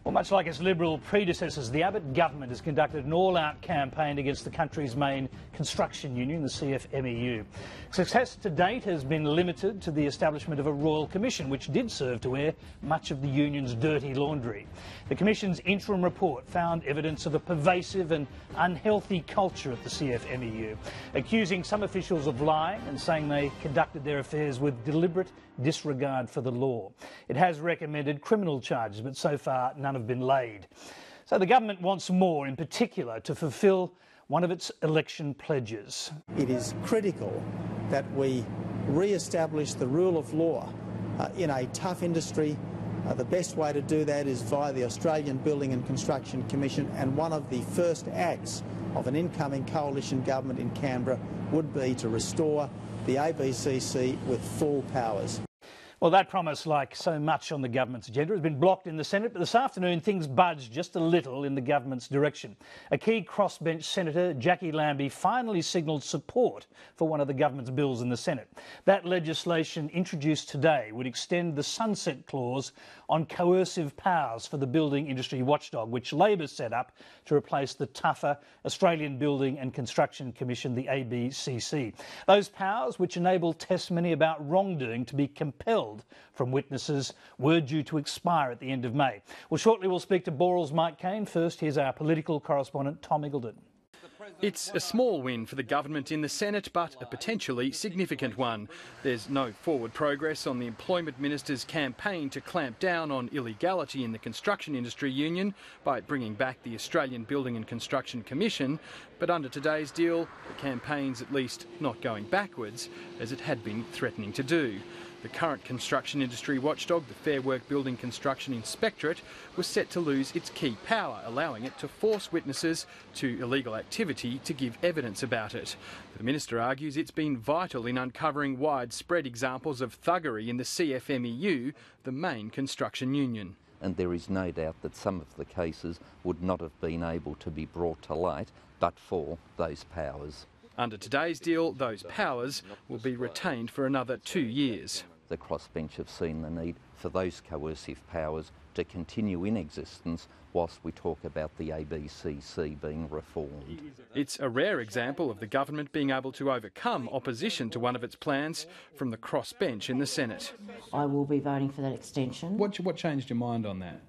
Well, much like its Liberal predecessors, the Abbott government has conducted an all-out campaign against the country's main construction union, the CFMEU. Success to date has been limited to the establishment of a royal commission, which did serve to air much of the union's dirty laundry. The commission's interim report found evidence of a pervasive and unhealthy culture at the CFMEU, accusing some officials of lying and saying they conducted their affairs with deliberate disregard for the law. It has recommended criminal charges, but so far none have been laid. So the government wants more, in particular, to fulfil one of its election pledges. It is critical that we re-establish the rule of law in a tough industry. The best way to do that is via the Australian Building and Construction Commission, and one of the first acts of an incoming coalition government in Canberra would be to restore the ABCC with full powers. Well, that promise, like so much on the government's agenda, has been blocked in the Senate, but this afternoon things budged just a little in the government's direction. A key crossbench Senator, Jacqui Lambie, finally signalled support for one of the government's bills in the Senate. That legislation introduced today would extend the sunset clause on coercive powers for the building industry watchdog, which Labor set up to replace the tougher Australian Building and Construction Commission, the ABCC. Those powers, which enable testimony about wrongdoing to be compelled from witnesses, were due to expire at the end of May. Well, shortly we'll speak to Boral's Mike Kane. First, here's our political correspondent, Tom Eagleton. It's a small win for the government in the Senate, but a potentially significant one. There's no forward progress on the Employment Minister's campaign to clamp down on illegality in the construction industry union by bringing back the Australian Building and Construction Commission. But under today's deal, the campaign's at least not going backwards, as it had been threatening to do. The current construction industry watchdog, the Fair Work Building Construction Inspectorate, was set to lose its key power, allowing it to force witnesses to illegal activity to give evidence about it. The Minister argues it's been vital in uncovering widespread examples of thuggery in the CFMEU, the main construction union. And there is no doubt that some of the cases would not have been able to be brought to light but for those powers. Under today's deal, those powers will be retained for another 2 years. The crossbench have seen the need for those coercive powers to continue in existence whilst we talk about the ABCC being reformed. It's a rare example of the government being able to overcome opposition to one of its plans from the crossbench in the Senate. I will be voting for that extension. What changed your mind on that?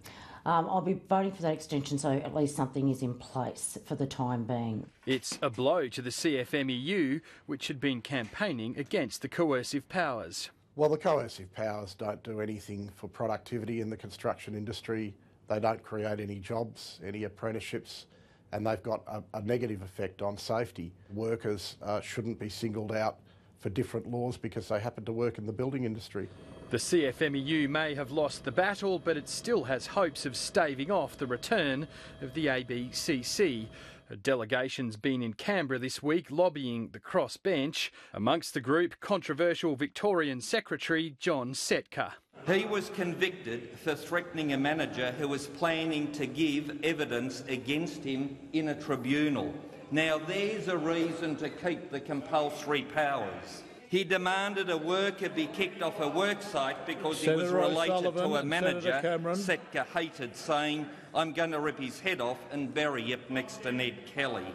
I'll be voting for that extension so at least something is in place for the time being. It's a blow to the CFMEU, which had been campaigning against the coercive powers. Well, the coercive powers don't do anything for productivity in the construction industry. They don't create any jobs, any apprenticeships, and they've got a negative effect on safety. Workers shouldn't be singled out for different laws because they happen to work in the building industry. The CFMEU may have lost the battle, but it still has hopes of staving off the return of the ABCC. A delegation's been in Canberra this week lobbying the crossbench. Amongst the group, controversial Victorian Secretary John Setka. He was convicted for threatening a manager who was planning to give evidence against him in a tribunal. Now there's a reason to keep the compulsory powers. He demanded a worker be kicked off a work site because he was related to a manager Setka hated, saying, "I'm going to rip his head off and bury it next to Ned Kelly."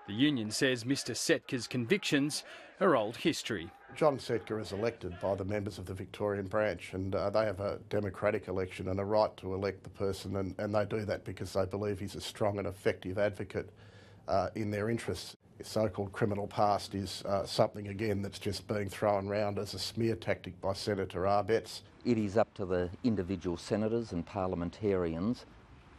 The union says Mr Setka's convictions are old history. John Setka is elected by the members of the Victorian branch, and they have a democratic election and a right to elect the person, and they do that because they believe he's a strong and effective advocate in their interests. His so-called criminal past is something, again, that's just being thrown around as a smear tactic by Senator Arbetz. It is up to the individual senators and parliamentarians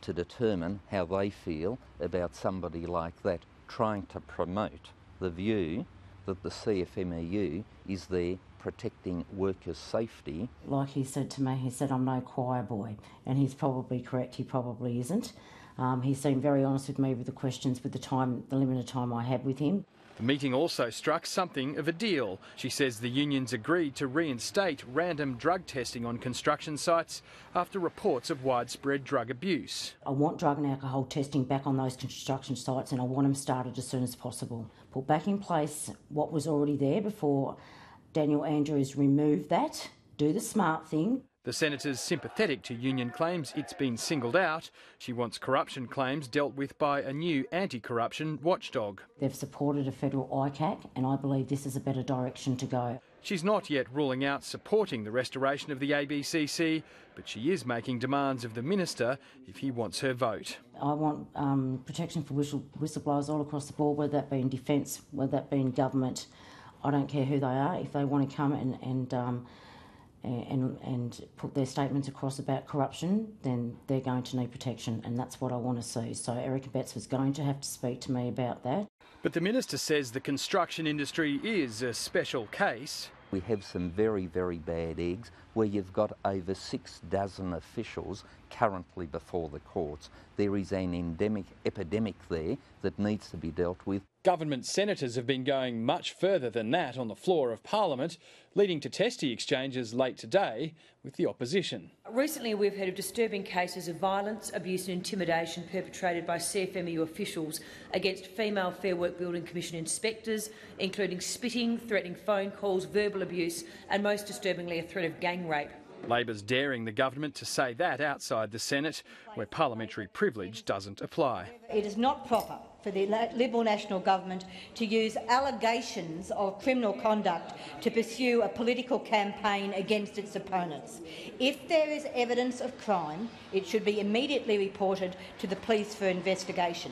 to determine how they feel about somebody like that trying to promote the view that the CFMEU is there protecting workers' safety. Like he said to me, he said, "I'm no choir boy," and he's probably correct, he probably isn't. He seemed very honest with me with the questions, with the limited time I had with him. The meeting also struck something of a deal. She says the unions agreed to reinstate random drug testing on construction sites after reports of widespread drug abuse. I want drug and alcohol testing back on those construction sites, and I want them started as soon as possible. Put back in place what was already there before Daniel Andrews removed that. Do the smart thing. The senator's sympathetic to union claims it's been singled out. She wants corruption claims dealt with by a new anti-corruption watchdog. They've supported a federal ICAC, and I believe this is a better direction to go. She's not yet ruling out supporting the restoration of the ABCC, but she is making demands of the minister if he wants her vote. I want protection for whistleblowers all across the board, whether that be in defence, whether that be in government. I don't care who they are. If they want to come and put their statements across about corruption, then they're going to need protection, and that's what I want to see. So Erica Betts was going to have to speak to me about that. But the minister says the construction industry is a special case. We have some very, very bad eggs where you've got over 6 dozen officials currently before the courts. There is an endemic epidemic there that needs to be dealt with. Government senators have been going much further than that on the floor of Parliament, leading to testy exchanges late today with the opposition. Recently we've heard of disturbing cases of violence, abuse and intimidation perpetrated by CFMEU officials against female Fair Work Building Commission inspectors, including spitting, threatening phone calls, verbal abuse and, most disturbingly, a threat of gang rape. Labor's daring the government to say that outside the Senate, where parliamentary privilege doesn't apply. It is not proper for the Liberal National Government to use allegations of criminal conduct to pursue a political campaign against its opponents. If there is evidence of crime, it should be immediately reported to the police for investigation.